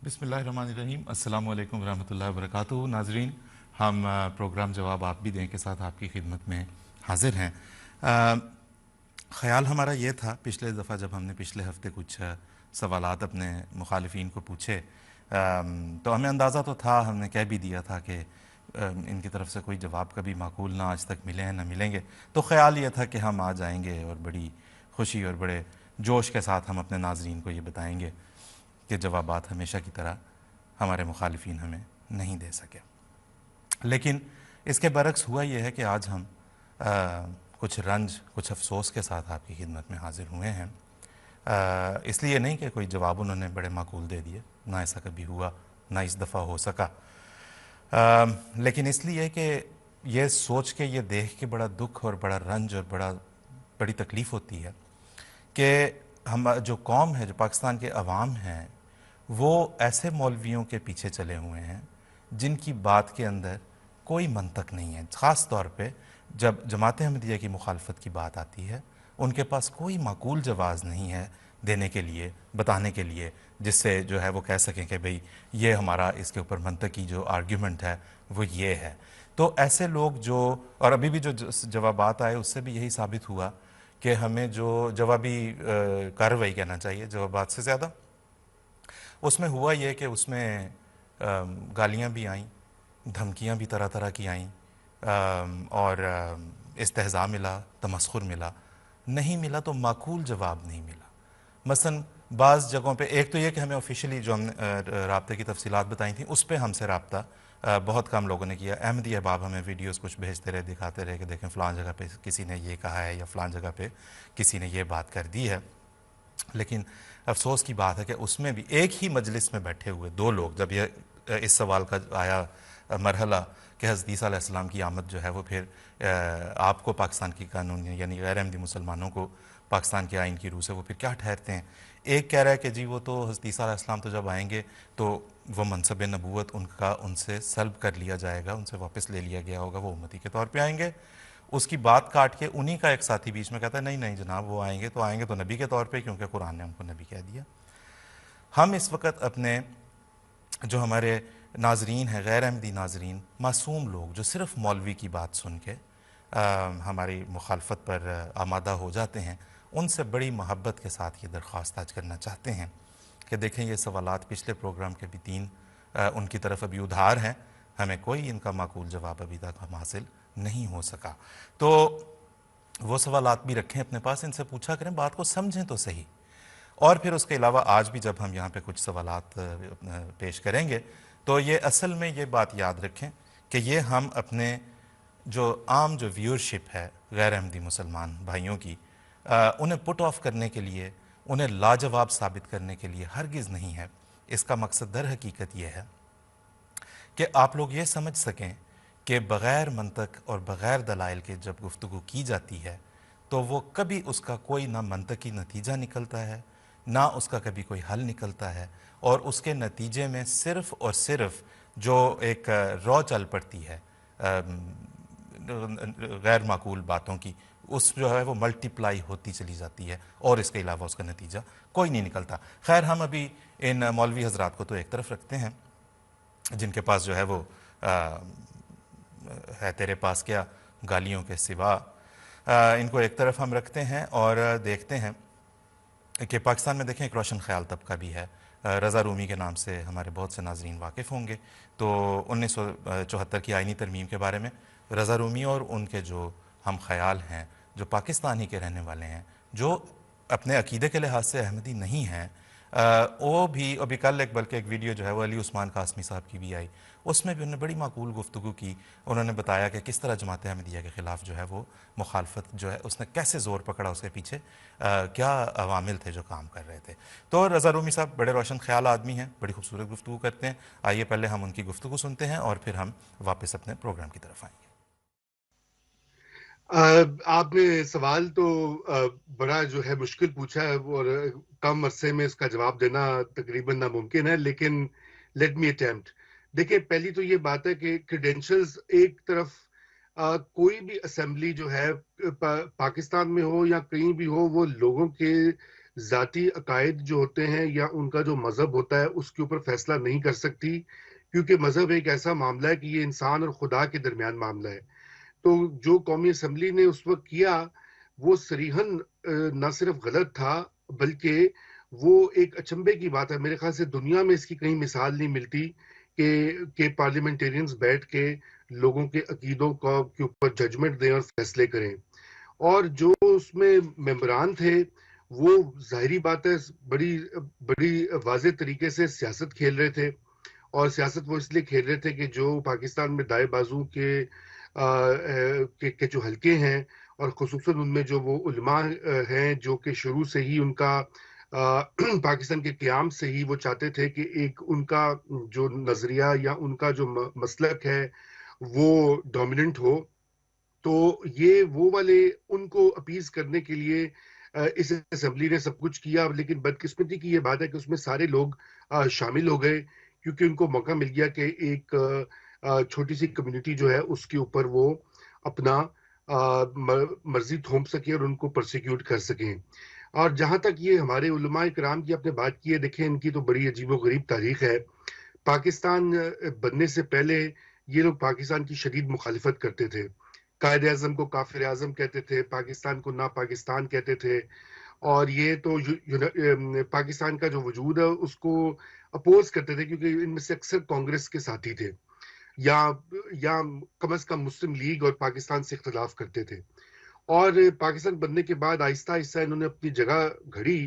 बिस्मिल्लाहिर्रहमानिर्रहीम। अस्सलामु अलैकुम रहमतुल्लाहि व बरकातुहू। नाजरीन, हम प्रोग्राम जवाब आप भी दें के साथ आपकी खिदमत में हाजिर हैं। ख़्याल हमारा ये था, पिछले दफ़ा जब हमने पिछले हफ़्ते कुछ सवालात अपने मुखालिफिन को पूछे तो हमें अंदाज़ा तो था, हमने कह भी दिया था कि इनकी तरफ से कोई जवाब कभी माकूल ना आज तक मिले हैं ना मिलेंगे। तो ख़्याल ये था कि हम आ जाएंगे और बड़ी खुशी और बड़े जोश के साथ हम अपने नाजरीन को ये बताएंगे कि जवाबात हमेशा की तरह हमारे मुखालिफिन हमें नहीं दे सके। लेकिन इसके बरक्स हुआ यह है कि आज हम कुछ रंज, कुछ अफसोस के साथ आपकी खिदमत में हाजिर हुए हैं। इसलिए नहीं कि कोई जवाब उन्होंने बड़े माकूल दे दिए, ना ऐसा कभी हुआ, ना इस दफ़ा हो सका। लेकिन इसलिए कि ये सोच के, ये देख के बड़ा दुख और बड़ा रंज और बड़ी तकलीफ़ होती है कि हम जो कौम है, जो पाकिस्तान के अवाम हैं, वो ऐसे मौलवियों के पीछे चले हुए हैं जिनकी बात के अंदर कोई मंतक नहीं है। ख़ास तौर पे जब जमात अहमदिया की मुखालफत की बात आती है, उनके पास कोई माकूल जवाज़ नहीं है देने के लिए, बताने के लिए, जिससे जो है वो कह सकें कि भाई ये हमारा इसके ऊपर मंतकी जो आर्ग्यूमेंट है वो ये है। तो ऐसे लोग जो, और अभी भी जो जवाबात आए उससे भी यही साबित हुआ कि हमें जो जवाबी कार्रवाई कहना चाहिए जवाबात से ज़्यादा, उसमें हुआ ये कि उसमें गालियाँ भी आईं, धमकियाँ भी तरह तरह की आईं, और इस्तेहज़ा मिला, तमस्खुर मिला। नहीं मिला तो माकूल जवाब नहीं मिला। मसलन बाज़ जगहों पे, एक तो ये कि हमें ऑफिशियली जो हमने राब्ते की तफसीलात बताई थी उस पर हमसे रब्ता बहुत कम लोगों ने किया। अहमदी अहबाब हमें वीडियोस कुछ भेजते रहे, दिखाते रहे कि देखें फ़लाँ जगह पे किसी ने ये कहा है या फ़लाँ जगह पे किसी ने ये बात कर दी है। लेकिन अफसोस की बात है कि उसमें भी एक ही मजलिस में बैठे हुए दो लोग, जब ये इस सवाल का आया मरहला कि हज़रत ईसा अलैहिस्सलाम की आमद जो है वो फिर आपको पाकिस्तान की कानून यानी गैर अहमदी मुसलमानों को पाकिस्तान के आइन की रूह से वो फिर क्या ठहरते हैं। एक कह रहा है कि जी वो तो हज़रत ईसा अलैहिस्सलाम तो जब आएंगे तो वो मनसब नबूवत उनका उनसे सल्ब कर लिया जाएगा, उनसे वापस ले लिया गया होगा, वो उम्मती के तौर पर आएंगे। उसकी बात काट के उन्हीं का एक साथी बीच में कहता है नहीं नहीं जनाब, वो आएंगे तो नबी के तौर पे, क्योंकि कुरान ने उनको नबी कह दिया। हम इस वक्त अपने जो हमारे नाजरीन हैं, गैर अहमदी नाजरीन, मासूम लोग जो सिर्फ़ मौलवी की बात सुन के हमारी मुखालफत पर आमादा हो जाते हैं, उनसे बड़ी मोहब्बत के साथ ये दरख्वास्त आज करना चाहते हैं कि देखें ये सवालात पिछले प्रोग्राम के भी 3 उनकी तरफ अभी उधार हैं, हमें कोई इनका माकूल जवाब अभी तक हम हासिल नहीं हो सका। तो वो सवालात भी रखें अपने पास, इनसे पूछा करें, बात को समझें तो सही। और फिर उसके अलावा आज भी जब हम यहाँ पे कुछ सवालात पेश करेंगे तो ये असल में ये बात याद रखें कि ये हम अपने जो आम जो व्यूअरशिप है गैर अहमदी मुसलमान भाइयों की, उन्हें पुट ऑफ करने के लिए, उन्हें लाजवाब साबित करने के लिए हरगिज़ नहीं है। इसका मकसद दर हकीकत ये है कि आप लोग ये समझ सकें कि बग़ैर मंतक और बग़ैर दलाइल के जब गुफ्तगू की जाती है तो वो कभी उसका कोई ना मंतकी नतीजा निकलता है, ना उसका कभी कोई हल निकलता है, और उसके नतीजे में सिर्फ़ और सिर्फ जो एक रॉ चल पड़ती है गैर माकूल बातों की, उस जो है वो मल्टीप्लाई होती चली जाती है और इसके अलावा उसका नतीजा कोई नहीं निकलता। खैर, हम अभी इन मौलवी हजरात को तो एक तरफ रखते हैं जिनके पास जो है वो है तेरे पास क्या गालियों के सिवा, इनको एक तरफ हम रखते हैं और देखते हैं कि पाकिस्तान में देखें एक रोशन ख्याल तबका भी है। रज़ा रूमी के नाम से हमारे बहुत से नाजरीन वाकिफ़ होंगे। तो 1974 की आइनी तरमीम के बारे में रज़ा रूमी और उनके जो हम ख्याल हैं, जो पाकिस्तान ही के रहने वाले हैं, जो अपने अकीदे के लिहाज से अहमदी नहीं हैं, वो भी अभी कल बल्कि एक वीडियो जो है वो अली उस्मान कासमी साहब की भी आई, उसमें भी उन्होंने बड़ी माकूल गुफ्तगू की। उन्होंने बताया कि किस तरह जमात अहमदिया के ख़िलाफ़ जो है वो मुखालफत जो है उसने कैसे ज़ोर पकड़ा, उसके पीछे क्या अवामिल थे जो काम कर रहे थे। तो रज़ा रूमी साहब बड़े रोशन ख्याल आदमी हैं, बड़ी खूबसूरत गुफ्तगू करते हैं। आइए पहले हम उनकी गुफ्तगू सुनते हैं और फिर हम वापस अपने प्रोग्राम की तरफ आएंगे। आपने सवाल तो बड़ा जो है मुश्किल पूछा है और कम अरसे में इसका जवाब देना तकरीबन नामुमकिन है, लेकिन लेट मी अटेम्प्ट। देखिए, पहली तो ये बात है कि क्रेडेंशियल्स एक तरफ, कोई भी असेंबली जो है पाकिस्तान में हो या कहीं भी हो, वो लोगों के ذاتی عقائد جو ہوتے ہیں یا ان کا جو مذہب ہوتا ہے اس کے اوپر فیصلہ نہیں کر سکتی، کیونکہ مذہب ایک ایسا معاملہ ہے کہ یہ انسان اور خدا کے درمیان معاملہ ہے۔ تو جو قومی اسمبلی نے اس وقت کیا وہ صریحاً نہ صرف غلط تھا بلکہ وہ ایک اچنبے کی بات ہے، میرے خیال سے دنیا میں اس کی کہیں مثال نہیں ملتی کہ پارلیمنٹیرینز بیٹھ کے لوگوں کے عقیدوں کے اوپر ججمنٹ دیں اور فیصلے کریں۔ اور جو اس میں ممبران تھے وہ ظاہری بات ہے بڑی بڑی واضح طریقے سے سیاست کھیل رہے تھے، اور سیاست وہ اس لیے کھیل رہے تھے کہ جو پاکستان میں دائیں بازو کے جو حلقے ہیں، اور خصوصاً ان میں جو وہ علماء ہیں جو کہ شروع سے ہی ان کا پاکستان کے قیام سے ہی وہ چاہتے تھے کہ ایک ان کا جو نظریہ یا ان کا جو مسلک ہے وہ ڈومیننٹ ہو، تو یہ وہ والے ان کو اپیز کرنے کے لیے اس اسمبلی نے سب کچھ کیا، لیکن بدقسمتی کی یہ بات ہے کہ اس میں سارے لوگ شامل ہو گئے، کیونکہ ان کو موقع مل گیا کہ ایک چھوٹی سی کمیونٹی جو ہے اس کے اوپر وہ اپنا مرضی تھوپ سکیں اور ان کو پرسیکیوٹ کر سکیں۔ اور جہاں تک یہ ہمارے علماء کرام کی آپ نے بات کی ہے، دیکھیں ان کی تو بڑی عجیب و غریب تاریخ ہے۔ پاکستان بننے سے پہلے یہ لوگ پاکستان کی شدید مخالفت کرتے تھے، قائد اعظم کو کافر اعظم کہتے تھے، پاکستان کو نا پاکستان کہتے تھے، اور یہ تو پاکستان کا جو وجود ہے اس کو اپوز کرتے تھے، کیونکہ ان میں سے اکثر کانگریس کے ساتھی تھے یا یا کم از کم مسلم لیگ اور پاکستان سے اختلاف کرتے تھے۔ اور پاکستان بننے کے بعد آہستہ آہستہ انہوں نے اپنی جگہ گھڑی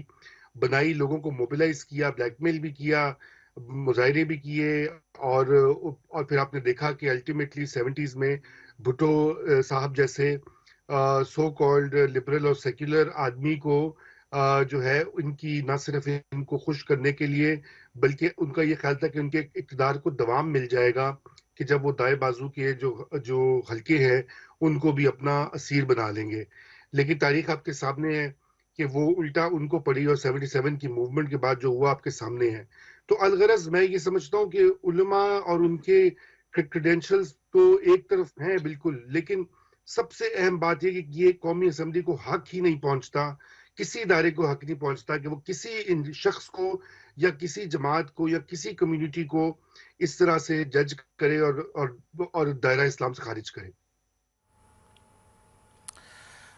بنائی، لوگوں کو موبلائز کیا، بلیک میل بھی کیا، مظاہرے بھی کیے، اور پھر آپ نے دیکھا کہ الٹیمیٹلی 70s میں بھٹو صاحب جیسے سو کالڈ لبرل اور سیکولر آدمی کو جو ہے ان کی نہ صرف ان کو خوش کرنے کے لیے بلکہ ان کا یہ خیال تھا کہ ان کے اقتدار کو دوام مل جائے گا کہ جب وہ دائیں بازو کے جو حلقے ہیں ان کو بھی اپنا اسیر بنا لیں گے۔ لیکن تاریخ آپ کے سامنے ہے کہ وہ الٹا ان کو پڑی، اور 77 کی موومنٹ کے بعد جو ہوا آپ کے سامنے ہے۔ تو الغرض میں یہ سمجھتا ہوں کہ علماء اور ان کے کریڈینشلز تو ایک طرف ہیں بالکل، لیکن سب سے اہم بات یہ کہ یہ قومی اسمبلی کو حق ہی نہیں پہنچتا، کسی ادارے کو حق نہیں پہنچتا کہ وہ کسی شخص کو یا کسی جماعت کو یا کسی کمیونٹی کو اس طرح سے جج کرے اور دائرہ اسلام سے خارج کرے۔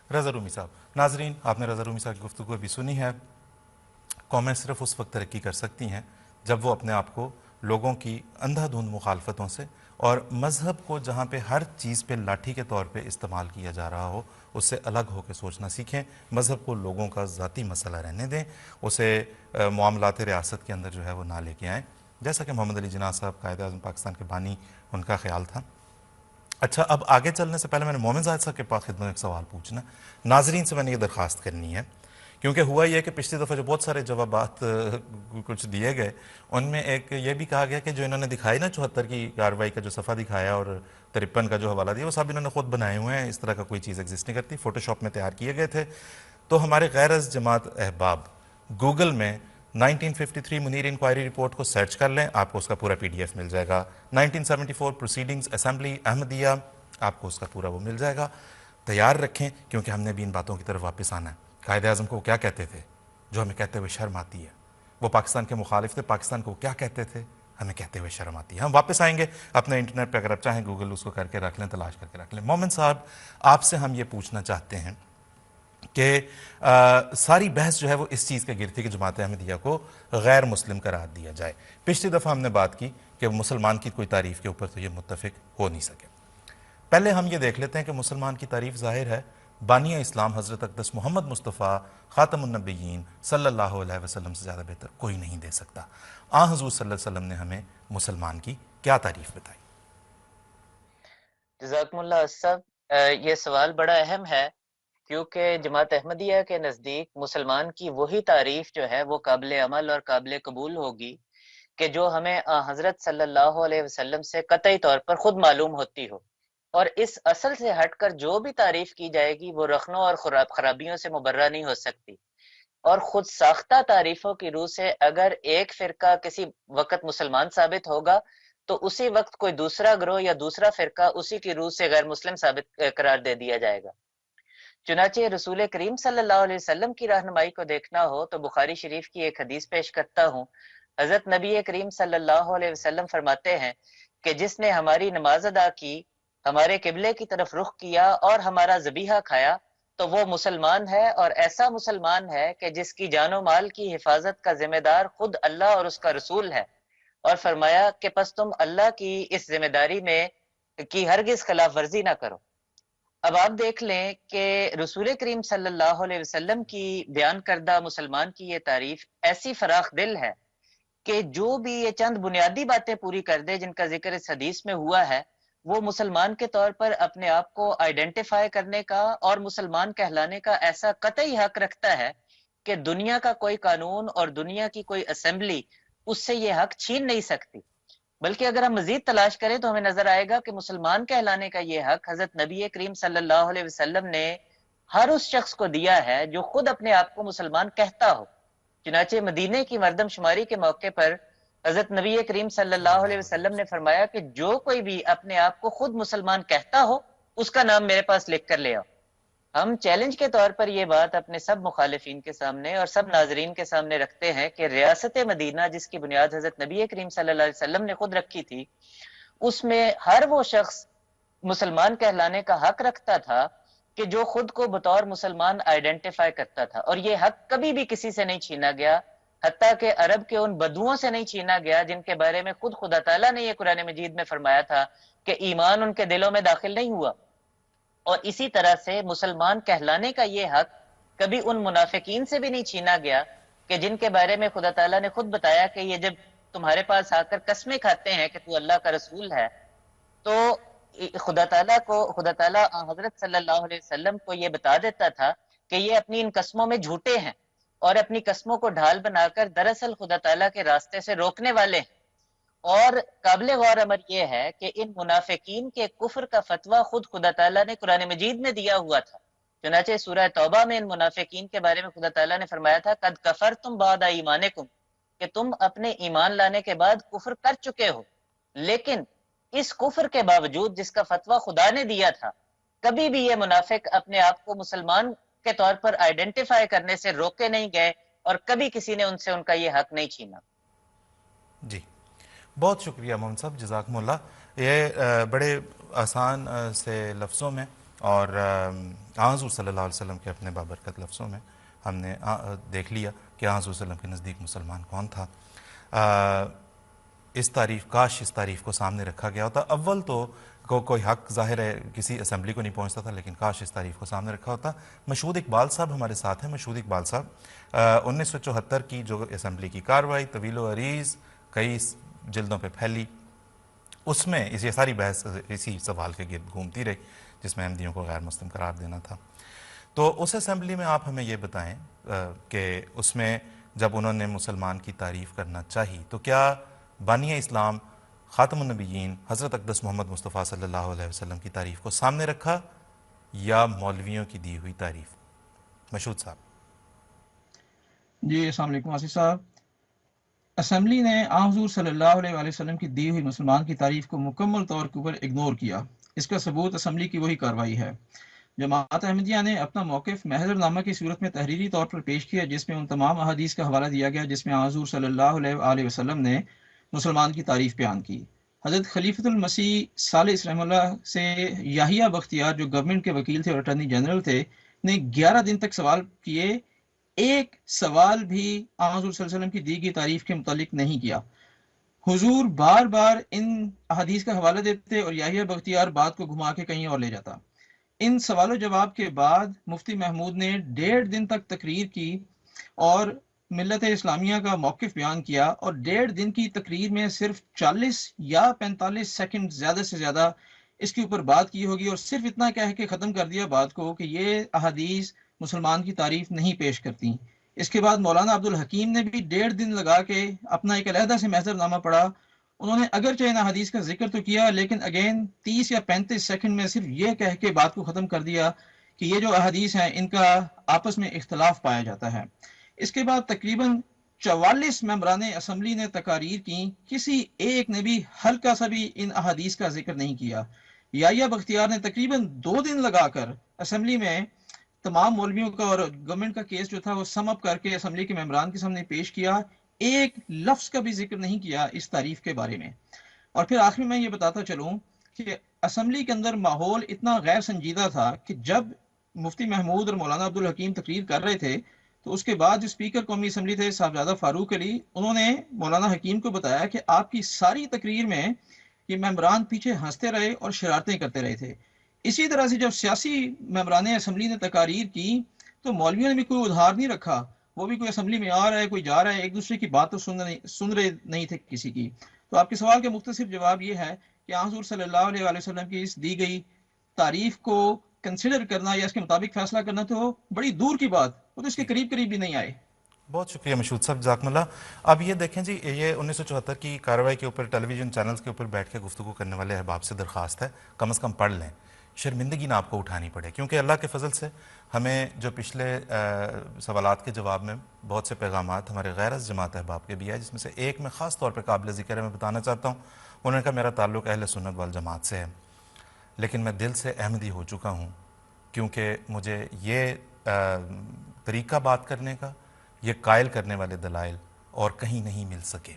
رضا رومی صاحب، ناظرین آپ نے رضا رومی صاحب کی گفتگو ابھی سنی ہے۔ قومیں صرف اس وقت ترقی کر سکتی ہیں جب وہ اپنے آپ کو لوگوں کی اندھا دھند مخالفتوں سے اور مذہب کو جہاں پہ ہر چیز پہ لاٹھی کے طور پہ استعمال کیا جا رہا ہو اس سے الگ ہو کے سوچنا سیکھیں، مذہب کو لوگوں کا ذاتی مسئلہ رہنے دیں، اسے معاملات ریاست کے اندر جو ہے وہ نہ لے کے آئیں، جیسا کہ محمد علی جناح صاحب قائد اعظم پاکستان کے بانی ان کا خیال تھا۔ اچھا، اب آگے چلنے سے پہلے میں نے مومن زاہد صاحب کے پاس خدمت میں ایک سوال پوچھنا، ناظرین سے میں نے یہ درخواست کرنی ہے، کیونکہ ہوا یہ کہ پچھلی دفعہ جو بہت سارے جوابات کچھ دیے گئے ان میں ایک یہ بھی کہا گیا کہ جو انہوں نے دکھائی نا 74 کی کارروائی کا جو صفحہ دکھایا اور 53 کا جو حوالہ دیا وہ سب انہوں نے خود بنائے ہوئے ہیں، اس طرح کا کوئی چیز ایگزسٹ نہیں کرتی، فوٹو شاپ میں تیار کیے گئے تھے۔ تو ہمارے غیر از جماعت احباب گوگل میں 1953 منیر انکوائری رپورٹ کو سرچ کر لیں، آپ کو اس کا پورا پی ڈی ایف مل جائے گا۔ 1974 پروسیڈنگز اسمبلی احمدیہ، آپ کو اس کا پورا وہ مل جائے گا۔ تیار رکھیں کیونکہ ہم نے بھی ان باتوں کی طرف واپس آنا ہے۔ قائد اعظم کو وہ کیا کہتے تھے جو ہمیں کہتے ہوئے شرم آتی ہے؟ وہ پاکستان کے مخالف تھے، پاکستان کو کیا کہتے تھے ہمیں کہتے ہوئے شرم آتی ہے۔ ہم واپس آئیں گے اپنے انٹرنیٹ پہ، اگر آپ چاہیں گوگل اس کو کر کے رکھ لیں، تلاش کر کے رکھ لیں۔ مومن صاحب آپ سے ہم یہ پوچھنا چاہتے ہیں کہ ساری بحث جو ہے وہ اس چیز کے گرد تھی کہ جماعت احمدیہ کو غیر مسلم قرار دیا جائے۔ پچھلی دفعہ ہم نے بات کی کہ مسلمان کی کوئی تعریف کے اوپر تو یہ متفق ہو نہیں سکے۔ پہلے ہم یہ دیکھ لیتے ہیں کہ مسلمان کی تعریف ظاہر ہے بانی اسلام حضرت اقدس محمد مصطفیٰ خاتم النبیین صلی اللہ علیہ وسلم سے زیادہ بہتر کوئی نہیں دے سکتا۔ حضور صلی اللہ علیہ وسلم نے ہمیں مسلمان کی کیا تعریف بتائی؟ جزاکم اللہ صاحب، یہ سوال بڑا اہم ہے کیونکہ جماعت احمدیہ کے نزدیک مسلمان کی وہی تعریف جو ہے وہ قابل عمل اور قابل قبول ہوگی کہ جو ہمیں حضرت صلی اللہ علیہ وسلم سے قطعی طور پر خود معلوم ہوتی ہو، اور اس اصل سے ہٹ کر جو بھی تعریف کی جائے گی وہ رخنوں اور خرابیوں سے مبرہ نہیں ہو سکتی۔ اور خود ساختہ تعریفوں کی روح سے اگر ایک فرقہ کسی وقت مسلمان ثابت ہوگا تو اسی وقت کوئی دوسرا گروہ یا دوسرا فرقہ اسی کی روح سے غیر مسلم ثابت قرار دے دیا جائے گا۔ चुनाचे रसूल करीम सल्लल्लाहु अलैहि वसल्लम की रहनुमाई को देखना हो तो बुखारी शरीफ की एक हदीस पेश करता हूँ। हजरत नबी करीम सल्लल्लाहु अलैहि वसल्लम फरमाते हैं कि जिसने हमारी नमाज अदा की, हमारे किबले की तरफ रुख किया और हमारा ज़बीहा खाया तो वो मुसलमान है, और ऐसा मुसलमान है कि जिसकी जानो माल की हिफाजत का जिम्मेदार खुद अल्लाह और उसका रसूल है। और फरमाया कि बस तुम अल्लाह की इस जिम्मेदारी में की हरगिज खिलाफ वर्जी ना करो। अब आप देख लें कि रसूल करीम सल्लल्लाहु अलैहि वसल्लम की बयान करदा मुसलमान की ये तारीफ ऐसी फराख दिल है कि जो भी ये चंद बुनियादी बातें पूरी कर दे जिनका जिक्र इस हदीस में हुआ है, वो मुसलमान के तौर पर अपने आप को आइडेंटिफाई करने का और मुसलमान कहलाने का ऐसा कतई हक रखता है कि दुनिया का कोई कानून और दुनिया की कोई असेंबली उससे ये हक छीन नहीं सकती। बल्कि अगर हम मजीद तलाश करें तो हमें नजर आएगा कि मुसलमान कहलाने का ये हक हजरत नबी करीम सल्लल्लाहु अलैहि वसल्लम ने हर उस शख्स को दिया है जो खुद अपने आप को मुसलमान कहता हो। चुनाचे मदीने की मरदमशुमारी के मौके पर हजरत नबी करीम सल्लल्लाहु अलैहि वसल्लम ने फरमाया कि जो कोई भी अपने आप को खुद मुसलमान कहता हो उसका नाम मेरे पास लिख कर ले आओ। हम चैलेंज के तौर पर यह बात अपने सब मुखालिफिन के सामने और सब नाजरीन के सामने रखते हैं कि रियासत मदीना जिसकी बुनियाद हजरत नबी करीम सल्लल्लाहु अलैहि वसल्लम ने खुद रखी थी, उसमें हर वो शख्स मुसलमान कहलाने का हक रखता था कि जो खुद को बतौर मुसलमान आइडेंटिफाई करता था, और ये हक कभी भी किसी से नहीं छीना गया, हत्ता कि अरब के उन बदुओं से नहीं छीना गया जिनके बारे में खुद खुदा ताला ने यह कुरान मजीद में फरमाया था कि ईमान उनके दिलों में दाखिल नहीं हुआ। और इसी तरह से मुसलमान कहलाने का ये हक कभी उन मुनाफिकीन से भी नहीं छीना गया कि जिनके बारे में खुदा ताला ने खुद बताया कि ये जब तुम्हारे पास आकर कस्में खाते हैं कि तू अल्लाह का रसूल है, तो खुदा ताला हजरत सल्लल्लाहु अलैहि वसल्लम को ये बता देता था कि ये अपनी इन कस्मों में झूठे हैं और अपनी कस्मों को ढाल बनाकर दरअसल खुदा ताला के रास्ते से रोकने वाले हैं। और काबिल गौर अमर यह है कि इन मुनाफिकीन के कुफ्र का फतवा खुद खुदा ताला ने कुरान मजीद में दिया हुआ था। चुनाचे सूरह तौबा में इन मुनाफिकीन के बारे में खुदा ताला ने फरमाया था, कद कफरतुम बाद ईमानिकुम, कि तुम अपने ईमान लाने के बाद कुफ्र कर चुके हो। लेकिन इस कुफ्र के बावजूद जिसका फतवा खुदा ने दिया था, कभी भी ये मुनाफिक अपने आप को मुसलमान के तौर पर आइडेंटिफाई करने से रोके नहीं गए और कभी किसी ने उनसे उनका ये हक नहीं छीना। जी, बहुत शुक्रिया मोहम्मद साहब, जज़ाकुमुल्लाह। ये बड़े आसान से लफ्ज़ों में और हुज़ूर सल्लल्लाहु अलैहि वसल्लम के अपने बाबरकत लफ्ज़ों में हमने देख लिया कि हुज़ूर सल्लल्लाहु अलैहि वसल्लम के नज़दीक मुसलमान कौन था। काश इस तारीफ़ को सामने रखा गया होता। अव्वल तो कोई हक ज़ाहिर है किसी असम्बली को नहीं पहुँचता था, लेकिन काश इस तारीफ़ को सामने रखा होता। मशहूद इकबाल साहब हमारे साथ हैं। मशहूद इकबाल साहब, 1974 की जो असम्बली की कार्रवाई तवील व अरीज़ कई जल्दों पे फैली, उसमें ये सारी बहस इसी सवाल के गिर्द घूमती रही जिसमें अहमदियों को गैर मुस्लिम करार देना था। तो उस असम्बली में आप हमें ये बताएं कि उसमें जब उन्होंने मुसलमान की तारीफ़ करना चाहिए तो क्या बानिया इस्लाम ख़ातमुन नबिय्यीन हज़रत अक़दस मोहम्मद मुस्तफ़ा सल्लल्लाहु अलैहि वसल्लम की तारीफ़ को सामने रखा या मौलवियों की दी हुई तारीफ़? मशहूद साहब। जी, अस्सलाम वालेकुम आसिफ साहब। असम्बली ने हुज़ूर सल्लल्लाहु अलैहि वसल्लम की दी हुई मुसलमान की तारीफ़ को मुकम्मल तौर के ऊपर इग्नोर किया। इसका सबूत असम्बली की वही कार्रवाई है। जमात अहमदिया ने अपना मौक़िफ़ महज़रनामा की सूरत में तहरीरी तौर पर पेश किया, जिसमें उन तमाम अहादीस का हवाला दिया गया जिसमें हुज़ूर सल्लल्लाहु अलैहि वसल्लम ने मुसलमान की तारीफ़ बयान की। हज़रत खलीफतुल मसीह सालिस रहमतुल्लाह से याहिया बख्तियार, जो गवर्नमेंट के वकील थे और अटॉर्नी जनरल थे, ने 11 दिन तक सवाल किए, एक सवाल भी हुज़ूर सल्लल्लाहु अलैहि वसल्लम की दी गई तारीफ़ के मुतालिक नहीं किया। हुजूर बार बार इन अहादीस का हवाला देते और याहिया बख्तियार बात को घुमा के कहीं और ले जाता। इन सवालों जवाब के बाद मुफ्ती महमूद ने 1.5 दिन तक तकरीर की और मिल्लत इस्लामिया का मौक़िफ़ बयान किया, और 1.5 दिन की तकरीर में सिर्फ 40 या 45 सेकंड ज़्यादा से ज़्यादा इसके ऊपर बात की होगी, और सिर्फ इतना कह के ख़त्म कर दिया बात को कि ये अहादीस मुसलमान की तारीफ़ नहीं पेश करती। इसके बाद मौलाना अब्दुल हकीम ने भी 1.5 दिन लगा के अपना एक अलहदा से महज़रनामा पढ़ा। उन्होंने अगरचे इन हदीस का जिक्र तो किया, लेकिन अगेन 30 या 35 सेकंड में सिर्फ ये कह के बात को ख़त्म कर दिया कि ये जो अहादीस हैं इनका आपस में इख्तलाफ पाया जाता है। इसके बाद तकरीबन 44 मेंबरान असम्बली ने तकारीर की, किसी एक ने भी हल्का सा भी इन अहादीस का जिक्र नहीं किया। याहिया बख्तियार ने तकरीबन 2 दिन लगाकर असम्बली में तमाम मौलवियों का और गवर्नमेंट का केस जो था वो सम अप करके असम्बली के मेंबरान के सामने पेश किया, एक लफ्ज का भी जिक्र नहीं किया इस तारीफ के बारे में। और फिर आखिर में ये बताता चलूं कि असम्बली के अंदर माहौल इतना गैर संजीदा था कि जब मुफ्ती महमूद और मौलाना अब्दुल हकीम तकरीर कर रहे थे तो उसके बाद जो स्पीकर कौमी असम्बली थे साहबजादा फारूक अली, उन्होंने मौलाना हकीम को बताया कि आपकी सारी तकरीर में ये मेंबरान पीछे हंसते रहे और शरारतें करते रहे थे। इसी तरह से जब सियासी मेंबरान असम्बली ने तकारीर की तो मौलवियों ने भी कोई उधार नहीं रखा, वो भी कोई असम्बली में आ रहा है कोई जा रहा है, एक दूसरे की बात तो सुन रहे नहीं थे किसी की। तो आपके सवाल का मुख्तसर जवाब ये है कि हुज़ूर सल्लल्लाहु अलैहि वसल्लम की इस दी गई तारीफ को कंसिडर करना या इसके मुताबिक फैसला करना तो बड़ी दूर की बात, वो तो इसके करीब करीब भी नहीं आए। बहुत शुक्रिया मशहूद साहब, जज़ाकमुल्लाह। अब ये देखें जी, ये 1974 की कार्रवाई के ऊपर टेलीविज़न चैनल्स के ऊपर बैठ के गुफ्तगू करने वाले अहबाब से दरख्वास्त है कम से कम पढ़ लें, शर्मिंदगी ना आपको उठानी पड़े, क्योंकि अल्लाह के फजल से हमें जो पिछले सवालात के जवाब में बहुत से पैगामात हमारे गैरस जमात अहबाब के भी है, जिसमें से एक में ख़ास तौर पर काबिल ज़िक्र है, मैं बताना चाहता हूँ। उन्होंने कहा मेरा ताल्लुक़ अहले सुन्नत वल जमात से है, लेकिन मैं दिल से अहमदी हो चुका हूँ, क्योंकि मुझे ये तरीक़ा बात करने का, ये कायल करने वाले दलाइल और कहीं नहीं मिल सके।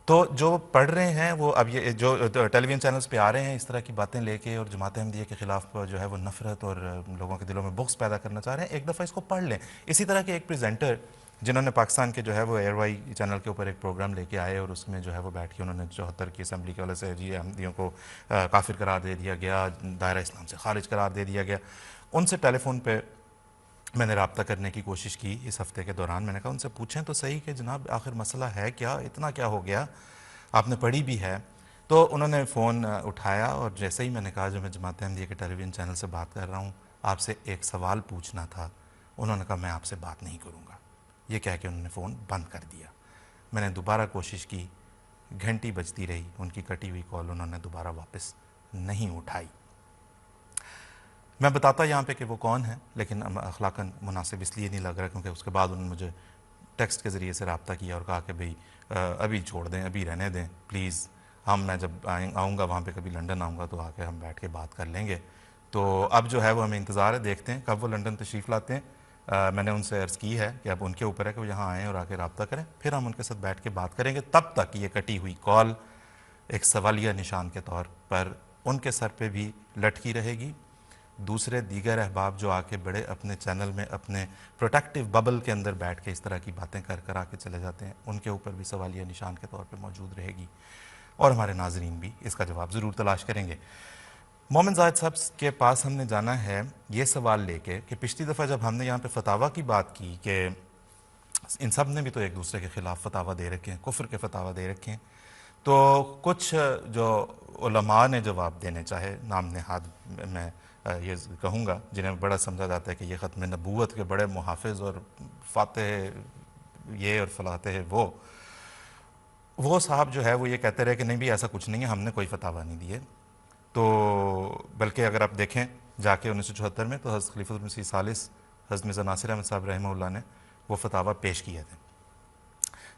तो जो पढ़ रहे हैं वो अब ये जो टेलीविज़न चैनल्स पे आ रहे हैं इस तरह की बातें लेके और जमात अहमदिया के ख़िलाफ़ जो है वो नफ़रत और लोगों के दिलों में बुग़्ज़ पैदा करना चाह रहे हैं, एक दफ़ा इसको पढ़ लें। इसी तरह के एक प्रेजेंटर जिन्होंने पाकिस्तान के जो है वो एयरवाई चैनल के ऊपर एक प्रोग्राम लेके आए और उसमें जो है वो बैठ के उन्होंने 74 की असम्बली के वाले से जी अहमदियों को काफिर करार दे दिया गया, दायरा इस्लाम से खारिज करार दे दिया गया। उनसे टेलीफोन पे मैंने रब्ता करने की कोशिश की इस हफ़्ते के दौरान। मैंने कहा उनसे पूछें तो सही कि जनाब आखिर मसला है क्या, इतना क्या हो गया, आपने पढ़ी भी है। तो उन्होंने फ़ोन उठाया और जैसे ही मैंने कहा जो मैं जमात अहमदिया के टेलीविज़न चैनल से बात कर रहा हूँ, आपसे एक सवाल पूछना था, उन्होंने कहा मैं आपसे बात नहीं करूँगा। ये कह के उन्होंने फ़ोन बंद कर दिया। मैंने दोबारा कोशिश की, घंटी बजती रही, उनकी कटी हुई कॉल उन्होंने दोबारा वापस नहीं उठाई। मैं बताता यहाँ पे कि वो कौन है, लेकिन अखलाकन मुनासिब इसलिए नहीं लग रहा क्योंकि उसके बाद उन्होंने मुझे टेक्स्ट के ज़रिए से रब्ता किया और कहा कि भाई अभी छोड़ दें, अभी रहने दें प्लीज़, मैं जब आऊँगा वहाँ पे कभी लंदन आऊँगा तो आके हम बैठ के बात कर लेंगे। तो अब जो है वो हमें इंतज़ार है, देखते हैं कब वो लंदन तशरीफ़ लाते हैं। मैंने उनसे अर्ज़ की है कि अब उनके ऊपर है कि वो यहाँ आएँ और आके रब्ता करें, फिर हम उनके साथ बैठ के बात करेंगे। तब तक ये कटी हुई कॉल एक सवालिया निशान के तौर पर उनके सर पर भी लटकी रहेगी। दूसरे दीगर अहबाब जो आके बड़े अपने चैनल में अपने प्रोटेक्टिव बबल के अंदर बैठ के इस तरह की बातें कर आके चले जाते हैं, उनके ऊपर भी सवालिया निशान के तौर पे मौजूद रहेगी और हमारे नाजरीन भी इसका जवाब ज़रूर तलाश करेंगे। मोमिन ज़ाहिद साहब के पास हमने जाना है ये सवाल लेके कि पिछली दफ़ा जब हमने यहाँ पे फतावा की बात की कि इन सब ने भी तो एक दूसरे के ख़िलाफ़ फतावा दे रखे हैं, कुफ्र के फतावा दे रखे हैं, तो कुछ जो उलमा ने जवाब देने चाहे, नाम नेहाद में ये कहूँगा, जिन्हें बड़ा समझा जाता है कि ये ख़त्म नबूवत के बड़े मुहाफ़िज़ और फ़ातिह ये और फ़लाते हैं वो साहब जो है वो ये कहते रहे कि नहीं भी ऐसा कुछ नहीं है, हमने कोई फतावा नहीं दिए। तो बल्कि अगर आप देखें जाके 1974 में तो हज़रत खलीफतुल मसीह सालिस हज़रत मिर्ज़ा नासिर अहमद साहब रहमहुल्लाह ने वो फतावा पेश किए थे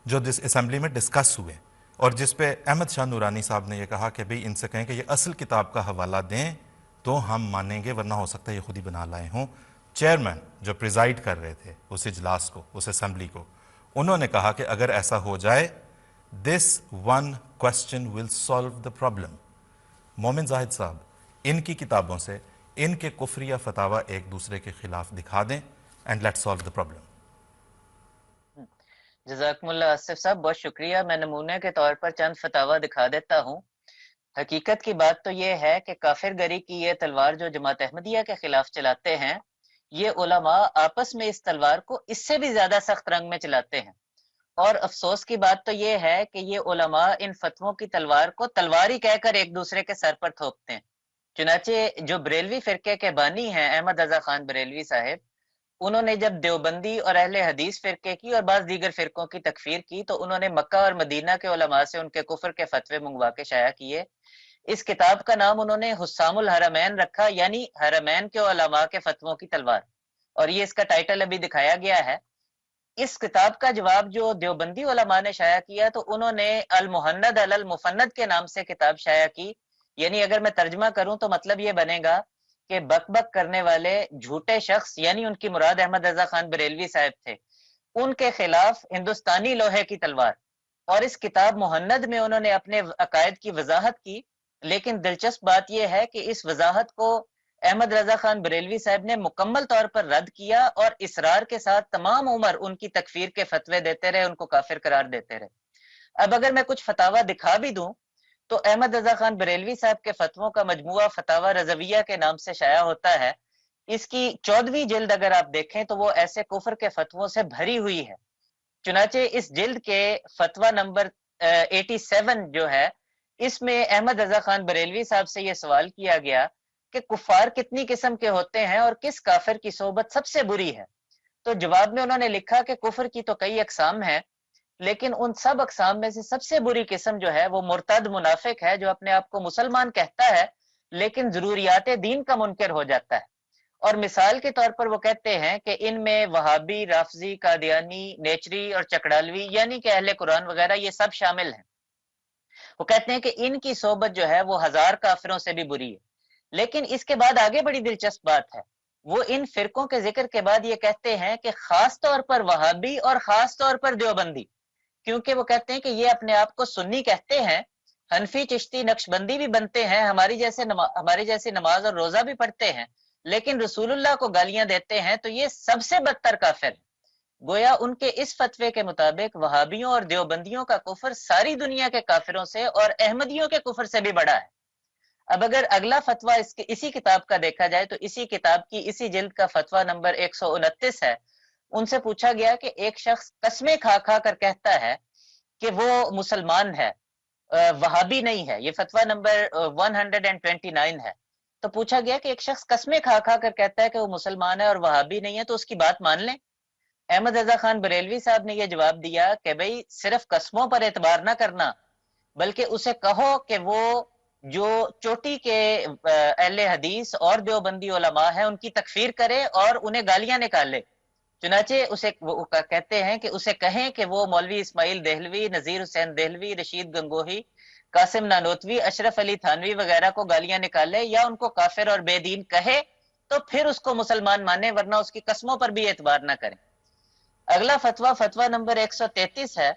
जो जिस असम्बली में डिस्कस हुए और जिस पे अहमद शाह नूरानी साहब ने ये कहा कि भाई इनसे कहें कि ये असल किताब का हवाला दें तो हम मानेंगे, वरना हो सकता है ये खुद ही बना लाए हों। चेयरमैन जो प्रिजाइड कर रहे थे उस इजलास को, उस असम्बली को, उन्होंने कहा कि अगर ऐसा हो जाए this one question will solve the problem. मोमिन जाहिद साहब इनकी किताबों से इनके कुफ्र या फतावा एक दूसरे के खिलाफ दिखा दें and let's solve the problem. जज़ाकुमुल्लाह आसिफ साहब, बहुत शुक्रिया। मैं नमूने के तौर पर चंद फतावा दिखा देता हूँ। हकीकत की बात तो ये है कि काफिर गरी की ये तलवार जो जमात अहमदिया के खिलाफ चलाते हैं, ये उलमा आपस में इस तलवार को इससे भी ज्यादा सख्त रंग में चलाते हैं। और अफसोस की बात तो ये है कि ये उलमा इन फतवों की तलवार को तलवार ही कहकर एक दूसरे के सर पर थोपते हैं। चुनाचे जो बरेलवी फिरके के बानी हैं अहमद रजा खान बरेलवी साहब, उन्होंने जब देवबंदी और अहले हदीस फिरके की और बाज़ दीगर फिरकों की तकफीर की तो उन्होंने मक्का और मदीना के उलमा से उनके कुफ्र के फतवे मंगवा के शाया किए। इस किताब का नाम उन्होंने हुस्सामुल हरमैन रखा, यानी हरमैन के उलमा के फतवों की तलवार, और ये इसका टाइटल अभी दिखाया गया है। इस किताब का जवाब जो देवबंदी उलमा ने शाया किया तो उन्होंने अल मुहन्नद अल मुफन्नद के नाम से किताब शाया की। यानी अगर मैं तर्जमा करूं तो मतलब ये बनेगा کہ बक बक करने वाले झूठे शख्स यानी उनकी मुराद अहमद रजा खान बरेलवी साहब थे, उनके खिलाफ हिंदुस्तानी लोहे की तलवार। और इस किताब मुहन्नद में उन्होंने अपने अकायद की वजाहत की, लेकिन दिलचस्प बात यह है कि इस वजाहत को अहमद रजा खान बरेलवी साहब ने मुकम्मल तौर पर रद्द किया और इसरार के साथ तमाम उम्र उनकी तकफीर के फतवे देते रहे, उनको काफिर करार देते रहे। अब अगर मैं कुछ फतावा दिखा भी दूं तो अहमद रजा खान बरेलवी साहब के फतवों का मजमुआ फतावा रजविया के नाम से शाया होता है। इसकी 14वीं जिल्द अगर आप देखें तो वो ऐसे कुफर के फतवों से भरी हुई है। चुनाचे इस जिल्द के फतवा नंबर 87 जो है, इसमें अहमद रजा खान बरेलवी साहब से ये सवाल किया गया कि कुफार कितनी किस्म के होते हैं और किस काफिर की सोबत सबसे बुरी है। तो जवाब में उन्होंने लिखा कि कुफर की तो कई अकसाम है, लेकिन उन सब अकसाम में से सबसे बुरी किस्म जो है वो मुर्तद मुनाफिक है, जो अपने आप को मुसलमान कहता है लेकिन जरूरियात दीन का मुनकर हो जाता है। और मिसाल के तौर पर वो कहते हैं कि इनमें वहाबी, राफजी, कादियानी, नेचरी और चकड़ालवी यानी कि अहले कुरान वगैरह ये सब शामिल हैं। वो कहते हैं कि इनकी सोबत जो है वो 1000 काफिरों से भी बुरी है। लेकिन इसके बाद आगे बड़ी दिलचस्प बात है, वो इन फिरकों के जिक्र के बाद ये कहते हैं कि खास तौर पर वहाबी और खास तौर पर देवबंदी, क्योंकि वो कहते हैं कि ये अपने आप को सुन्नी कहते हैं, हनफी, चिश्ती, नक्शबंदी भी बनते हैं, हमारी जैसे नमाज और रोजा भी पढ़ते हैं, लेकिन रसूलुल्लाह को गालियां देते हैं, तो ये सबसे बदतर काफिर है। गोया उनके इस फतवे के मुताबिक वहाबियों और देवबंदियों का कुफर सारी दुनिया के काफिरों से और अहमदियों के कुफर से भी बड़ा है। अब अगर अगला फतवा इसी किताब का देखा जाए तो इसी किताब की इसी जिल्द का फतवा नंबर 129 है। उनसे पूछा गया कि एक शख्स कस्में खा खा कर कहता है कि वो मुसलमान है, वहाबी नहीं है। ये फतवा नंबर 129 है। तो पूछा गया कि एक शख्स कस्में खा खा कर कहता है कि वो मुसलमान है और वहाबी नहीं है, तो उसकी बात मान लें। अहमद रजा खान बरेलवी साहब ने यह जवाब दिया कि भाई सिर्फ कस्मों पर एतबार ना करना, बल्कि उसे कहो कि वो जो चोटी के अहले हदीस और देवबंदी उलमा है उनकी तकफीर करे और उन्हें गालियां निकाले। चुनाचे उसे वो कहते हैं कि उसे कहें कि वो मौलवी इस्माइल देहलवी, नजीर हुसैन देहलवी, रशीद गंगोही, कासिम नानोतवी, अशरफ अली थानवी वगैरह को गालियां निकाले या उनको काफिर और बेदीन कहे, तो फिर उसको मुसलमान माने, वरना उसकी कस्मों पर भी एतबार ना करें। अगला फतवा नंबर 133 है।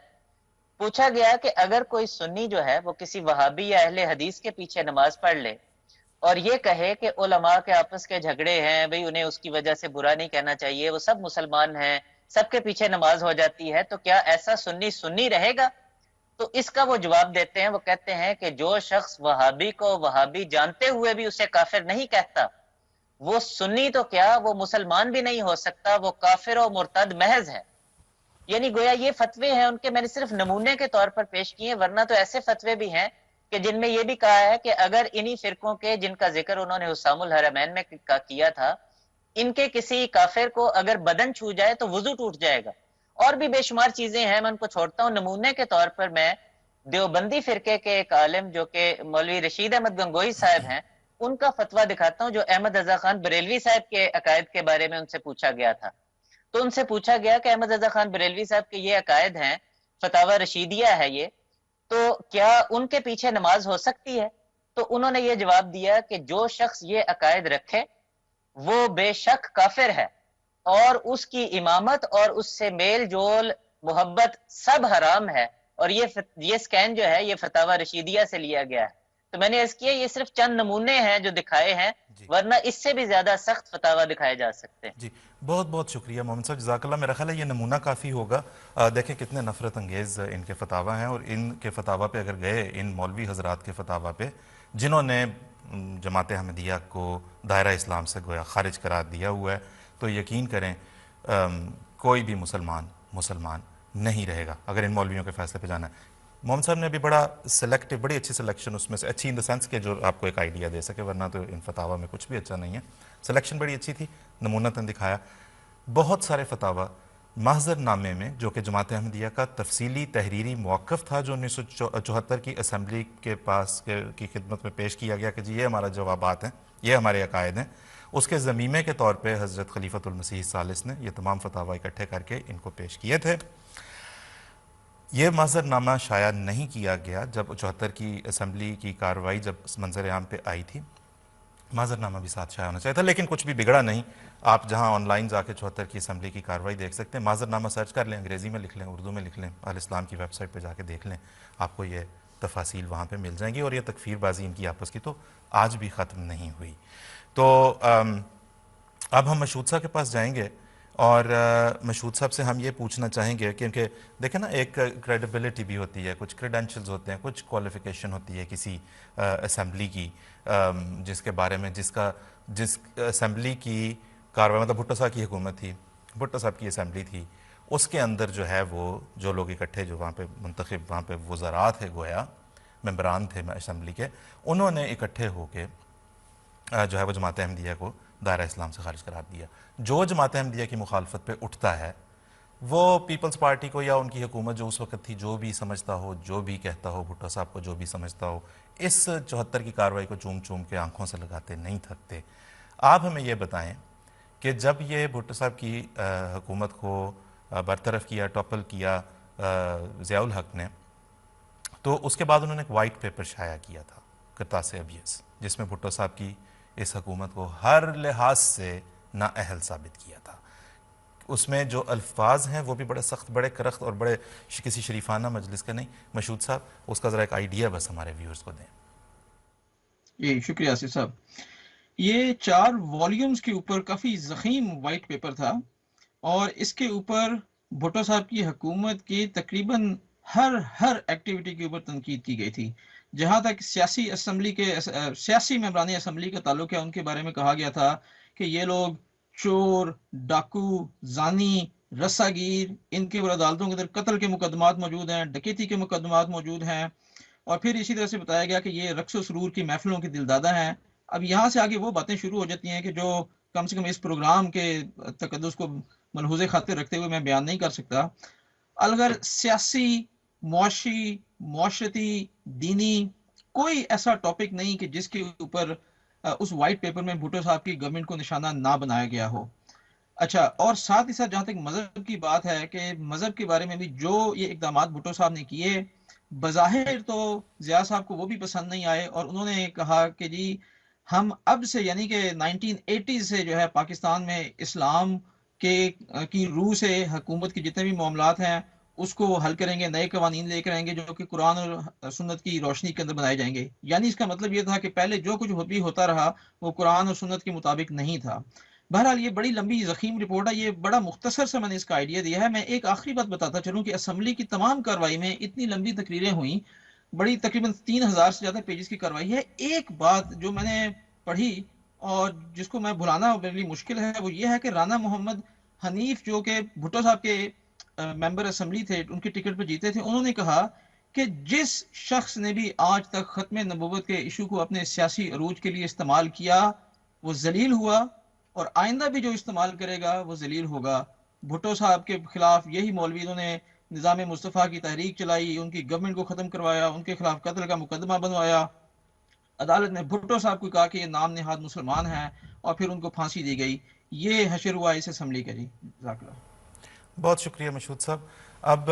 पूछा गया कि अगर कोई सुन्नी जो है वो किसी वहाबी या अहले हदीस के पीछे नमाज पढ़ ले और ये कहे कि उलमा के आपस के झगड़े हैं, भाई उन्हें उसकी वजह से बुरा नहीं कहना चाहिए, वो सब मुसलमान हैं, सबके पीछे नमाज हो जाती है, तो क्या ऐसा सुन्नी रहेगा? तो इसका वो जवाब देते हैं, वो कहते हैं कि जो शख्स वहाबी को वहाबी जानते हुए भी उसे काफिर नहीं कहता, वो सुन्नी तो क्या वो मुसलमान भी नहीं हो सकता, वो काफिर और मुर्तद महज है। यानी गोया ये फतवे हैं उनके, मैंने सिर्फ नमूने के तौर पर पेश किए, वरना तो ऐसे फतवे भी हैं कि जिनमें यह भी कहा है कि अगर इन्हीं फिरकों के जिनका जिक्र उन्होंने हुस्सामुल हरमैन में किया था, इनके किसी काफिर को अगर बदन छू जाए तो वुजू टूट जाएगा। और भी बेशुमार चीजें हैं, मैं उनको छोड़ता हूँ। नमूने के तौर पर मैं देवबंदी फिरके के एक आलिम जो कि मौलवी रशीद अहमद गंगोही साहब हैं, उनका फतवा दिखाता हूँ, जो अहमद रजा खान बरेलवी साहब के अकायद के बारे में उनसे पूछा गया था। तो उनसे पूछा गया कि अहमद रजा खान बरेलवी साहब के ये अकायद हैं, फतावा रशीदिया है ये, तो क्या उनके पीछे नमाज हो सकती है? तो उन्होंने ये जवाब दिया कि जो शख्स ये अकायद रखे वो बेशक काफिर है और उसकी इमामत और उससे मेल जोल मोहब्बत सब हराम है। और ये स्कैन जो है ये फतावा रशीदिया से लिया गया है। तो मैंने ऐसा किया, ये सिर्फ चंद नमूने हैं जो दिखाए हैं, वरना इससे भी ज्यादा सख्त फतावा दिखाए जा सकते हैं। जी, बहुत बहुत शुक्रिया मोहम्मद साहब, जज़ाकल्लाह। मेरा ख्याल है ये नमूना काफ़ी होगा। देखें कितने नफरत अंगेज़ इनके फतावा हैं, और इनके फतावा पे अगर गए, इन मौलवी हजरात के फतावा पे जिन्होंने जमात अहमदिया को दायरा इस्लाम से गोया खारिज करार दिया हुआ है, तो यकीन करें कोई भी मुसलमान नहीं रहेगा अगर इन मौलवियों के फैसले पे जाना है। मोहम्मद साहब ने भी बड़ी अच्छी सिलेक्शन, उसमें से अच्छी इन द सेंस के जो आपको एक आइडिया दे सके, वरना तो इन फतावा में कुछ भी अच्छा नहीं है। सिलेक्शन बड़ी अच्छी थी, नमूनतन दिखाया। बहुत सारे फतावा महज़र नामे में, जो कि जमात अहमदिया का तफसीली तहरीरी मौक़िफ़ था, जो 1974 की असम्बली के पास की खिदमत में पेश किया गया कि जी ये हमारा जवाबात हैं, ये हमारे अकायद हैं, उसके ज़मीमे के तौर पे हज़रत खलीफतुल मसीह सालिस ने ये तमाम फतावा इकट्ठे करके इनको पेश किए थे। ये महज़रनामा शाया नहीं किया गया जब 74 की असम्बली की कार्रवाई जब मंजर आम पे आई थी। معذر نامہ بھی ساتھ شائع ہونا چاہیے تھا، لیکن کچھ بھی بگڑا نہیں. آپ جہاں آن لائن جا کے 74 کی اسمبلی کی کارروائی دیکھ سکتے ہیں، معذر نامہ سرچ کر لیں، انگریزی میں لکھ لیں، اردو میں لکھ لیں، الاسلام کی ویب سائٹ پہ جا کے دیکھ لیں، آپ کو یہ تفاصیل وہاں پہ مل جائیں گی. اور یہ تکفیر بازی ان کی آپس کی تو آج بھی ختم نہیں ہوئی. تو اب ہم مشہود صاحب کے پاس جائیں گے اور مشہود صاحب سے ہم یہ پوچھنا چاہیں گے، کیونکہ دیکھیں نا ایک کریڈیبلٹی بھی ہوتی ہے، کچھ کریڈینشلز ہوتے ہیں، کچھ کوالیفیکیشن ہوتی ہے کسی اسمبلی کی، جس کے بارے میں جس اسمبلی کی کاروائی، مطلب بھٹو صاحب کی حکومت تھی، بھٹو صاحب کی اسمبلی تھی، اس کے اندر جو ہے وہ جو لوگ اکٹھے جو وہاں پہ منتخب، وہاں پہ وزراء تھے، گویا ممبران تھے اسمبلی کے، انہوں نے اکٹھے ہو کے جو ہے وہ جماعت احمدیہ کو دائرہ اسلام سے خارج قرار دیا. جو جماعت احمدیہ کی مخالفت پہ اٹھتا ہے وہ پیپلز پارٹی کو یا ان کی حکومت جو اس وقت تھی جو بھی سمجھتا ہو، جو بھی کہتا ہو، بھٹو صاحب کو جو بھی سمجھتا ہو، اس 74 کی کارروائی کو چوم چوم کے آنکھوں سے لگاتے نہیں تھکتے. آپ ہمیں یہ بتائیں کہ جب یہ بھٹو صاحب کی حکومت کو برطرف کیا، ٹاپل کیا ضیاء الحق نے، تو اس کے بعد انہوں نے ایک وائٹ پیپر شائع کیا تھا، کرتاس ابیض، جس میں بھٹو صاحب کی اس حکومت کو ہر لحاظ سے نااہل ثابت کیا تھا. اس میں جو الفاظ ہیں وہ بھی بڑے سخت، بڑے کرخت اور بڑے کسی شریفانہ مجلس کے نہیں. مشہود صاحب اس کا ذرا ایک آئیڈیا بس ہمارے ویورز کو دیں. جی شکریہ آصف صاحب. یہ 4 والیومز کے اوپر کافی ضخیم وائٹ پیپر تھا، اور اس کے اوپر بھٹو صاحب کی حکومت کی تقریباً ہر ایکٹیویٹی کے اوپر تنقید کی گئی تھی. جہاں تک سیاسی ممبران اسمبلی کا تعلق ہے، ان کے بارے میں کہا گیا تھا کہ یہ لوگ چور، ڈاکو، زانی، رسا گیر، ان کے اوپر عدالتوں کے اندر قتل کے مقدمات موجود ہیں، ڈکیتی کے مقدمات موجود ہیں. اور پھر اسی طرح سے بتایا گیا کہ یہ رقص و سرور کی محفلوں کے دلدادہ ہیں. اب یہاں سے آگے وہ باتیں شروع ہو جاتی ہیں کہ جو کم سے کم اس پروگرام کے تقدس کو ملحوظ خاطر رکھتے ہوئے میں بیان نہیں کر سکتا. اگر سیاسی، معاشی، معاشرتی، دینی کوئی ایسا ٹاپک نہیں کہ جس کے اوپر اس وائٹ پیپر میں بھٹو صاحب کی گورنمنٹ کو نشانہ نہ بنایا گیا ہو. اچھا، اور ساتھ ہی ساتھ جہاں تک مذہب کی بات ہے کہ مذہب کے بارے میں بھی جو یہ اقدامات بھٹو صاحب نے کیے، بظاہر تو ضیاء صاحب کو وہ بھی پسند نہیں آئے، اور انہوں نے کہا کہ جی ہم اب سے یعنی کہ 1980 سے جو ہے پاکستان میں اسلام کی روح سے حکومت کے جتنے بھی معاملات ہیں اس کو حل کریں گے، نئے قوانین لے کر آئیں گے جو کہ قرآن اور سنت کی روشنی کے اندر بنائے جائیں گے. یعنی اس کا مطلب یہ تھا کہ پہلے جو کچھ بھی ہوتا رہا وہ قرآن اور سنت کے مطابق نہیں تھا. بہرحال یہ بڑی لمبی ضخیم رپورٹ ہے، یہ بڑا مختصر سے میں نے اس کا آئیڈیا دیا ہے. میں ایک آخری بات بتاتا چلوں کہ اسمبلی کی تمام کارروائی میں اتنی لمبی تقریریں ہوئیں، بڑی تقریباً 3000 سے زیادہ پیجز کی کارروائی ہے. ایک بات جو میں نے پڑھی اور جس کو میں بھلانا میرے لیے مشکل ہے وہ یہ ہے کہ رانا محمد حنیف جو کہ بھٹو صاحب کے ممبر اسمبلی تھے، ان کی ٹکٹ پہ جیتے تھے، انہوں نے کہا کہ جس شخص نے بھی آج تک ختم نبوت کے ایشو کو اپنے سیاسی عروج کے لیے استعمال کیا وہ ذلیل ہوا، اور آئندہ بھی جو استعمال کرے گا وہ ذلیل ہوگا. بھٹو صاحب کے خلاف یہی مولویوں نے نظام مصطفیٰ کی تحریک چلائی، ان کی گورنمنٹ کو ختم کروایا، ان کے خلاف قتل کا مقدمہ بنوایا. عدالت نے بھٹو صاحب کو کہا کہ یہ نام نہاد مسلمان ہیں، اور پھر ان کو پھانسی دی گئی. یہ حشر ہوا اس اسمبلی کا. جی جزاک اللہ. بہت شکریہ مشہود صاحب. اب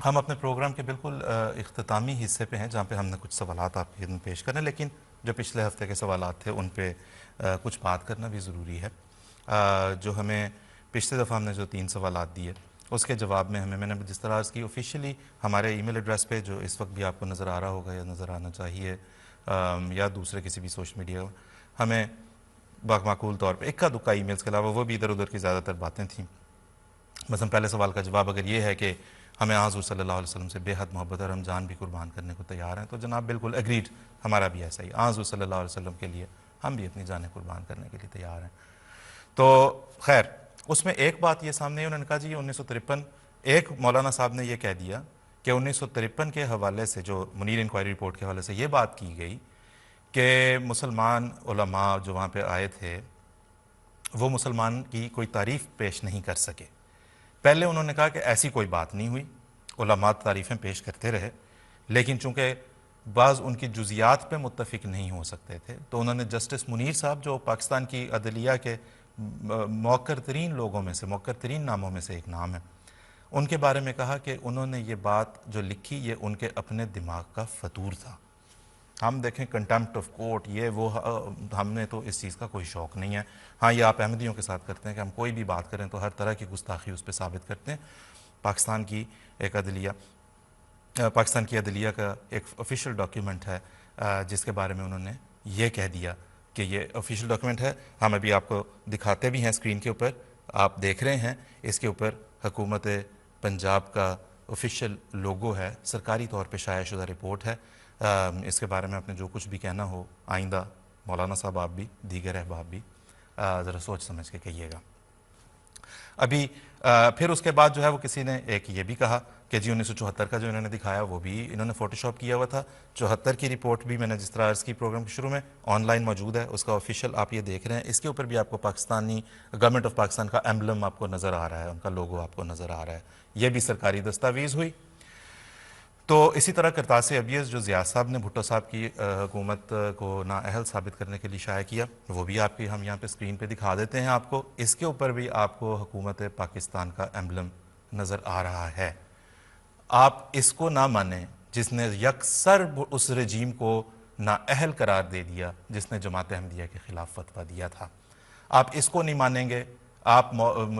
ہم اپنے پروگرام کے بالکل اختتامی حصے پہ ہیں جہاں پہ ہم نے کچھ سوالات آپ کے پیش کرنے، لیکن جو پچھلے ہفتے کے سوالات تھے ان پہ کچھ بات کرنا بھی ضروری ہے. جو ہمیں پچھلے دفعہ ہم نے جو 3 سوالات دیے اس کے جواب میں میں نے جس طرح عرض کی آفیشیلی ہمارے ای میل ایڈریس پہ جو اس وقت بھی آپ کو نظر آ رہا ہوگا یا نظر آنا چاہیے، یا دوسرے کسی بھی سوشل میڈیا، ہمیں معقول طور پہ اکا دکا ای میلز کے علاوہ وہ بھی ادھر ادھر کی زیادہ تر باتیں تھیں. مثلا پہلے سوال کا جواب اگر یہ ہے کہ ہمیں حضور صلی اللہ علیہ وسلم سے بے حد محبت اور ہم جان بھی قربان کرنے کو تیار ہیں، تو جناب بالکل اگریڈ، ہمارا بھی ایسا ہی، حضور صلی اللہ علیہ وسلم کے لیے ہم بھی اپنی جانیں قربان کرنے کے لیے تیار ہیں. تو خیر اس میں ایک بات یہ سامنے انہوں نے کہا جی 1953، ایک مولانا صاحب نے یہ کہہ دیا کہ 1953 کے حوالے سے جو منیر انکوائری رپورٹ کے حوالے سے یہ بات کی گئی کہ مسلمان علماء جو وہاں پہ آئے تھے وہ مسلمان کی کوئی تعریف پیش نہیں کر سکے. پہلے انہوں نے کہا کہ ایسی کوئی بات نہیں ہوئی، علماء تعریفیں پیش کرتے رہے، لیکن چونکہ بعض ان کی جزیات پہ متفق نہیں ہو سکتے تھے تو انہوں نے جسٹس منیر صاحب جو پاکستان کی عدلیہ کے موقر ترین لوگوں میں سے، موقر ترین ناموں میں سے ایک نام ہے، ان کے بارے میں کہا کہ انہوں نے یہ بات جو لکھی یہ ان کے اپنے دماغ کا فطور تھا. ہم دیکھیں کنٹمپٹ آف کورٹ یہ وہ ہم نے تو اس چیز کا کوئی شوق نہیں ہے. ہاں یہ آپ احمدیوں کے ساتھ کرتے ہیں کہ ہم کوئی بھی بات کریں تو ہر طرح کی گستاخی اس پہ ثابت کرتے ہیں. پاکستان کی عدلیہ کا ایک آفیشیل ڈاکیومنٹ ہے جس کے بارے میں انہوں نے یہ کہہ دیا کہ یہ آفیشیل ڈاکیومنٹ ہے. ہم ابھی آپ کو دکھاتے بھی ہیں اسکرین کے اوپر, آپ دیکھ رہے ہیں اس کے اوپر حکومت پنجاب کا آفیشیل لوگو ہے, سرکاری طور پہ شائع شدہ رپورٹ ہے. اس کے بارے میں آپ نے جو کچھ بھی کہنا ہو آئندہ مولانا صاحب آپ بھی دیگر احباب بھی ذرا سوچ سمجھ کے کہیے گا. ابھی پھر اس کے بعد جو ہے وہ کسی نے ایک یہ بھی کہا کہ جی 1974 کا جو انہوں نے دکھایا وہ بھی انہوں نے فوٹو شاپ کیا ہوا تھا. 74 کی رپورٹ بھی میں نے جس طرح عرض کی پروگرام کے شروع میں آن لائن موجود ہے, اس کا آفیشیل آپ یہ دیکھ رہے ہیں. اس کے اوپر بھی آپ کو پاکستانی گورنمنٹ آف پاکستان کا ایمبلم آپ کو نظر آ رہا ہے, ان کا لوگو آپ کو نظر آ رہا ہے. یہ بھی سرکاری دستاویز ہوئی. تو اسی طرح کرتاس ابیض جو ضیاء صاحب نے بھٹو صاحب کی حکومت کو نااہل ثابت کرنے کے لیے شائع کیا, وہ بھی آپ کی ہم یہاں پہ اسکرین پہ دکھا دیتے ہیں آپ کو. اس کے اوپر بھی آپ کو حکومت پاکستان کا ایمبلم نظر آ رہا ہے. آپ اس کو نہ مانیں جس نے یکسر اس رجیم کو نااہل قرار دے دیا جس نے جماعت احمدیہ کے خلاف فتویٰ دیا تھا. آپ اس کو نہیں مانیں گے, آپ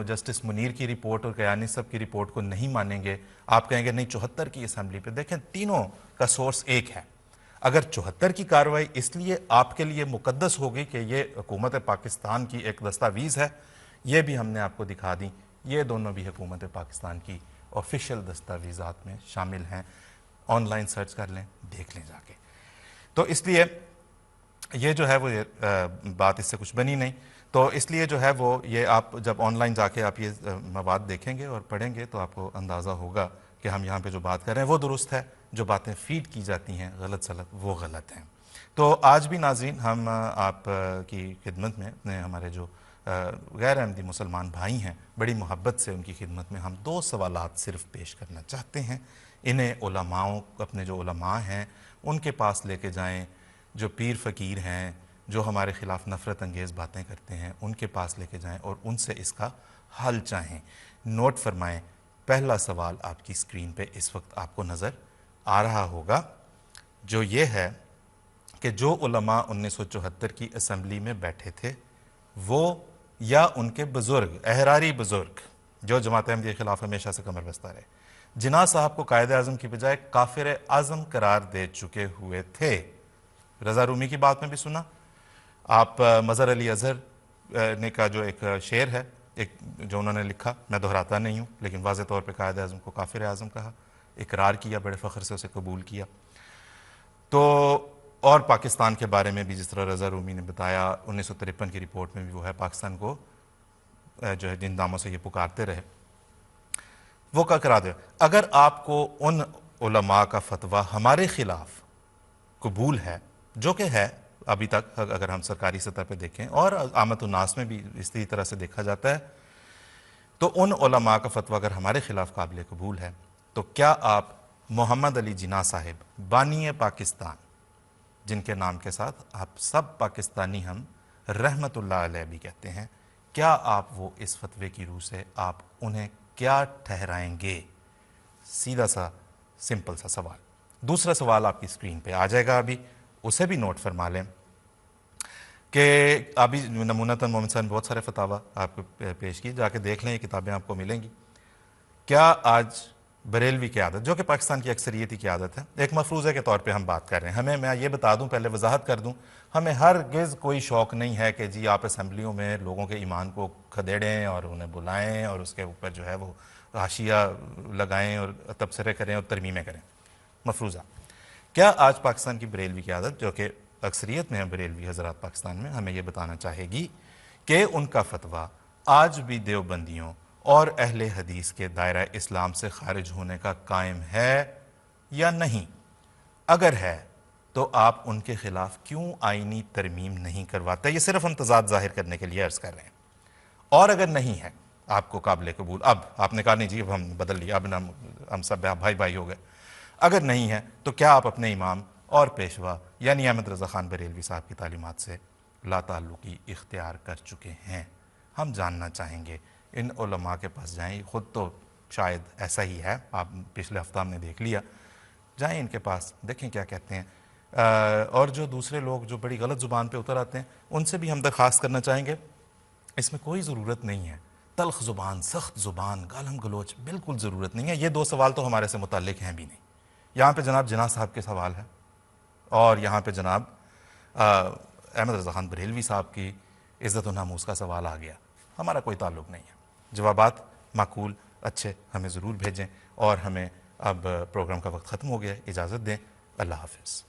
جسٹس منیر کی رپورٹ اور کیانی صاحب کی رپورٹ کو نہیں مانیں گے. آپ کہیں گے نہیں 74 کی اسمبلی پہ دیکھیں تینوں کا سورس ایک ہے. اگر 74 کی کارروائی اس لیے آپ کے لیے مقدس ہوگی کہ یہ حکومت پاکستان کی ایک دستاویز ہے, یہ بھی ہم نے آپ کو دکھا دی. یہ دونوں بھی حکومت پاکستان کی آفیشیل دستاویزات میں شامل ہیں. آن لائن سرچ کر لیں, دیکھ لیں جا کے. تو اس لیے یہ جو ہے وہ بات اس سے کچھ بنی نہیں. تو اس لیے جو ہے وہ یہ آپ جب آن لائن جا کے آپ یہ مواد دیکھیں گے اور پڑھیں گے تو آپ کو اندازہ ہوگا کہ ہم یہاں پہ جو بات کر رہے ہیں وہ درست ہے, جو باتیں فیڈ کی جاتی ہیں غلط سلط وہ غلط ہیں. تو آج بھی ناظرین ہم آپ کی خدمت میں اپنے ہمارے جو غیر احمدی مسلمان بھائی ہیں بڑی محبت سے ان کی خدمت میں ہم 2 سوالات صرف پیش کرنا چاہتے ہیں. انہیں علماؤں اپنے جو علماء ہیں ان کے پاس لے کے جائیں, جو پیر فقیر ہیں جو ہمارے خلاف نفرت انگیز باتیں کرتے ہیں ان کے پاس لے کے جائیں اور ان سے اس کا حل چاہیں. نوٹ فرمائیں, پہلا سوال آپ کی اسکرین پہ اس وقت آپ کو نظر آ رہا ہوگا, جو یہ ہے کہ جو علماء 1974 کی اسمبلی میں بیٹھے تھے وہ یا ان کے بزرگ احراری بزرگ جو جماعت احمدیہ کے خلاف ہمیشہ سے کمر بستہ رہے, جناح صاحب کو قائد اعظم کی بجائے کافر اعظم قرار دے چکے ہوئے تھے. رضا رومی کی بات میں بھی سنا آپ, مظہر علی اظہر نے کا جو ایک شعر ہے ایک جو انہوں نے لکھا, میں دہراتا نہیں ہوں لیکن واضح طور پہ قائد اعظم کو کافر اعظم کہا, اقرار کیا, بڑے فخر سے اسے قبول کیا. تو اور پاکستان کے بارے میں بھی جس طرح رضا رومی نے بتایا 1953 کی رپورٹ میں بھی وہ ہے پاکستان کو جو ہے جن ناموں سے یہ پکارتے رہے وہ کا کرا دے. اگر آپ کو ان علماء کا فتویٰ ہمارے خلاف قبول ہے, جو کہ ہے ابھی تک اگر ہم سرکاری سطح پہ دیکھیں اور عامت الناس میں بھی اسی طرح سے دیکھا جاتا ہے, تو ان علماء کا فتویٰ اگر ہمارے خلاف قابل قبول ہے تو کیا آپ محمد علی جناح صاحب بانی پاکستان جن کے نام کے ساتھ آپ سب پاکستانی ہم رحمت اللہ علیہ بھی کہتے ہیں, کیا آپ وہ اس فتوے کی روح سے آپ انہیں کیا ٹھہرائیں گے؟ سیدھا سا سمپل سا سوال. دوسرا سوال آپ کی اسکرین پہ آ جائے گا, ابھی اسے بھی نوٹ فرما لیں کہ ابھی نمونتاً محمد صاحب نے بہت سارے فتاویٰ آپ کو پیش کی, جا کے دیکھ لیں, یہ کتابیں آپ کو ملیں گی. کیا آج بریلوی کی عادت جو کہ پاکستان کی اکثریتی کی عادت ہے, ایک مفروضے کے طور پہ ہم بات کر رہے ہیں, ہمیں میں یہ بتا دوں پہلے وضاحت کر دوں, ہمیں ہرگز کوئی شوق نہیں ہے کہ جی آپ اسمبلیوں میں لوگوں کے ایمان کو کھدیڑیں اور انہیں بلائیں اور اس کے اوپر جو ہے وہ حاشیہ لگائیں اور تبصرے کریں اور ترمیمیں کریں. مفروضہ کیا آج پاکستان کی بریلوی کی عادت جو کہ اکثریت میں ہے بریلوی حضرات پاکستان میں, ہمیں یہ بتانا چاہے گی کہ ان کا فتویٰ آج بھی دیوبندیوں اور اہل حدیث کے دائرہ اسلام سے خارج ہونے کا قائم ہے یا نہیں؟ اگر ہے تو آپ ان کے خلاف کیوں آئینی ترمیم نہیں کرواتے؟ یہ صرف ہم تضاد ظاہر کرنے کے لیے عرض کر رہے ہیں. اور اگر نہیں ہے آپ کو قابل قبول, اب آپ نے کہا نہیں جی اب ہم بدل لیا, اب ہم سب بھائی بھائی ہو گئے, اگر نہیں ہے تو کیا آپ اپنے امام اور پیشوا یعنی احمد رضا خان بریلوی صاحب کی تعلیمات سے لا تعلقی اختیار کر چکے ہیں؟ ہم جاننا چاہیں گے. ان علماء کے پاس جائیں, خود تو شاید ایسا ہی ہے, آپ پچھلے ہفتہ ہم نے دیکھ لیا, جائیں ان کے پاس دیکھیں کیا کہتے ہیں. اور جو دوسرے لوگ جو بڑی غلط زبان پہ اتر آتے ہیں ان سے بھی ہم درخواست کرنا چاہیں گے اس میں کوئی ضرورت نہیں ہے تلخ زبان، سخت زبان، گالم گلوچ، بالکل ضرورت نہیں ہے. یہ 2 سوال تو ہمارے سے متعلق ہیں بھی نہیں. یہاں پہ جناب جناح صاحب کے سوال ہے اور یہاں پہ جناب احمد رضا خان بریلوی صاحب کی عزت و ناموس کا سوال آ گیا. ہمارا کوئی تعلق نہیں ہے. جوابات معقول اچھے ہمیں ضرور بھیجیں. اور ہمیں اب پروگرام کا وقت ختم ہو گیا ہے. اجازت دیں. اللہ حافظ.